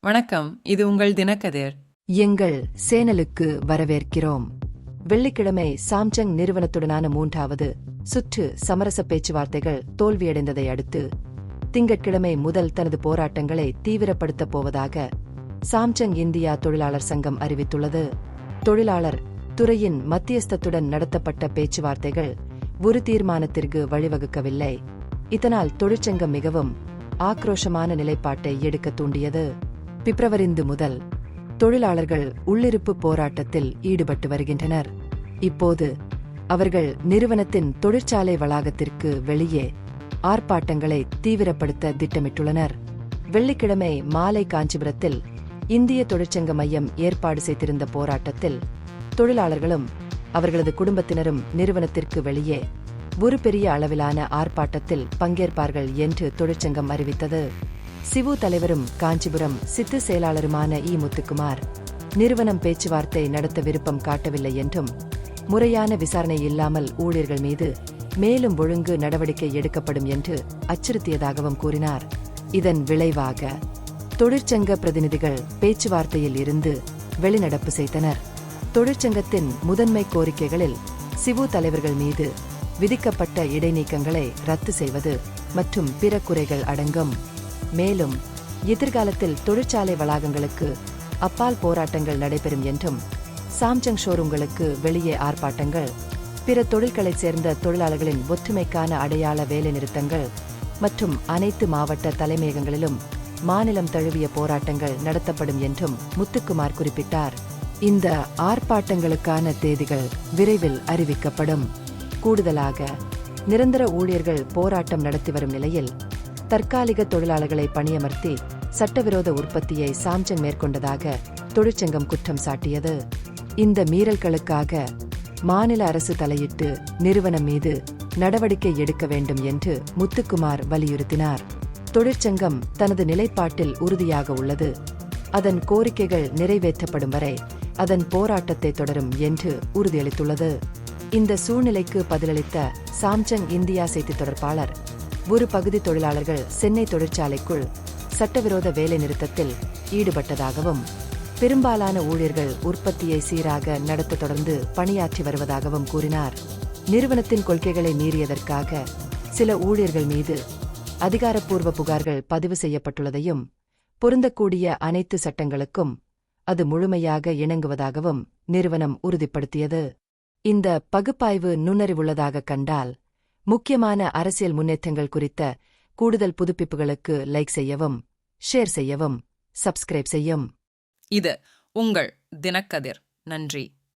வணக்கம், இது உங்கள் தினக்கதிர். எங்கள் சேனலுக்கு வரவேற்கிறோம். வெள்ளிக்கிழமை சாம்சங் நிறுவனத்துடனான 3வது சுற்று சமரச பேச்சுவார்த்தைகள் தோல்வியடைந்ததை அடுத்து திங்கட்கிழமை முதல் தனது போராட்டங்களை தீவிரப்படுத்தப் போவதாக சாம்சங் இந்தியா தொழிலாளர் சங்கம் அறிவித்துள்ளது. தொழிலாளர் துறையின் மத்தியஸ்தத்துடன் நடத்தப்பட்ட பேச்சுவார்த்தைகள் ஒரு தீர்மானத்திற்கு வழிவகுக்கவில்லை. இதனால் தொழிற்சங்கம் மிகவும் ஆக்ரோஷமான நிலைப்பாட்டை எடுக்க தூண்டியது. பிப்ரவரி முதல் தொழிலாளர்கள் உள்ளிருப்பு போராட்டத்தில் ஈடுபட்டு வருகின்றனர். இப்போது அவர்கள் நிறுவனத்தின் தொழிற்சாலை வளாகத்திற்கு வெளியே ஆர்ப்பாட்டங்களை தீவிரப்படுத்த திட்டமிட்டுள்ளனர். வெள்ளிக்கிழமை மாலை காஞ்சிபுரத்தில் இந்திய தொழிற்சங்க மையம் ஏற்பாடு செய்திருந்த போராட்டத்தில் தொழிலாளர்களும் அவர்களது குடும்பத்தினரும் நிறுவனத்திற்கு வெளியே ஒரு பெரிய அளவிலான ஆர்ப்பாட்டத்தில் பங்கேற்பார்கள் என்று தொழிற்சங்கம் அறிவித்தது. சிவு தலைவரும் காஞ்சிபுரம் சித்து செயலாளருமான முத்துக்குமார் நிறுவனம் பேச்சுவார்த்தை நடத்த விருப்பம் காட்டவில்லை என்றும் முறையான விசாரணை இல்லாமல் ஊழியர்கள் மீது மேலும் ஒழுங்கு நடவடிக்கை எடுக்கப்படும் என்று அச்சுறுத்தியதாகவும் கூறினார். இதன் விளைவாக தொழிற்சங்க பிரதிநிதிகள் பேச்சுவார்த்தையில் இருந்து வெளிநடப்பு செய்தனர். தொழிற்சங்கத்தின் முதன்மை கோரிக்கைகளில் சிவு தலைவர்கள் மீது விதிக்கப்பட்ட இடைநீக்கங்களை ரத்து செய்வது மற்றும் பிற குறைகள் அடங்கும். மேலும் எதிர்காலத்தில் தொழிற்சாலை வளாகங்களுக்கு அப்பால் போராட்டங்கள் நடைபெறும் என்றும் சாம்சங் ஷோரூம்களுக்கு வெளியே ஆர்ப்பாட்டங்கள், பிற தொழில்களைச் சேர்ந்த தொழிலாளர்களின் ஒற்றுமைக்கான அடையாள வேலைநிறுத்தங்கள் மற்றும் அனைத்து மாவட்ட தலைமையகங்களிலும் மாநிலம் தழுவிய போராட்டங்கள் நடத்தப்படும் என்றும் முத்துக்குமார் குறிப்பிட்டார். இந்த ஆர்ப்பாட்டங்களுக்கான தேதிகள் விரைவில் அறிவிக்கப்படும். கூடுதலாக நிரந்தர ஊழியர்கள் போராட்டம் நடத்தி வரும் நிலையில் தற்காலிக தொழிலாளர்களை பணியமர்த்தி சட்டவிரோத உற்பத்தியை சாம்சங் மேற்கொண்டதாக தொழிற்சங்கம் குற்றம் சாட்டியது. இந்த மீறல்களுக்காக மாநில அரசு தலையிட்டு நிறுவனம் மீது நடவடிக்கை எடுக்க வேண்டும் என்று முத்துக்குமார் வலியுறுத்தினார். தொழிற்சங்கம் தனது நிலைப்பாட்டில் உறுதியாக உள்ளது. அதன் கோரிக்கைகள் நிறைவேற்றப்படும் வரை அதன் போராட்டத்தை தொடரும் என்று உறுதியளித்துள்ளது. இந்த சூழ்நிலைக்கு பதிலளித்த சாம்சங் இந்தியா செய்தி தொடர்பாளர், ஒரு பகுதி தொழிலாளர்கள் சென்னை தொழிற்சாலைக்குள் சட்டவிரோத வேலை நிறுத்தத்தில் ஈடுபட்டதாகவும் பெரும்பாலான ஊழியர்கள் உற்பத்தியை சீராக நடத்த தொடர்ந்து பணியாற்றி வருவதாகவும் கூறினார். நிறுவனத்தின் கொள்கைகளை மீறியதற்காக சில ஊழியர்கள் மீது அதிகாரப்பூர்வ புகார்கள் பதிவு செய்யப்பட்டுள்ளதையும் பொருந்தக்கூடிய அனைத்து சட்டங்களுக்கும் அது முழுமையாக இணங்குவதாகவும் நிறுவனம் உறுதிப்படுத்தியது. இந்த பகுப்பாய்வு நுண்ணறிவுள்ளதாக கண்டால் முக்கியமான அரசியல் முன்னேற்றங்கள் குறித்த கூடுதல் புதுப்பிப்புகளுக்கு லைக் செய்யவும், ஷேர் செய்யவும், சப்ஸ்கிரைப் செய்யும். இது உங்கள் தினக்கதிர். நன்றி.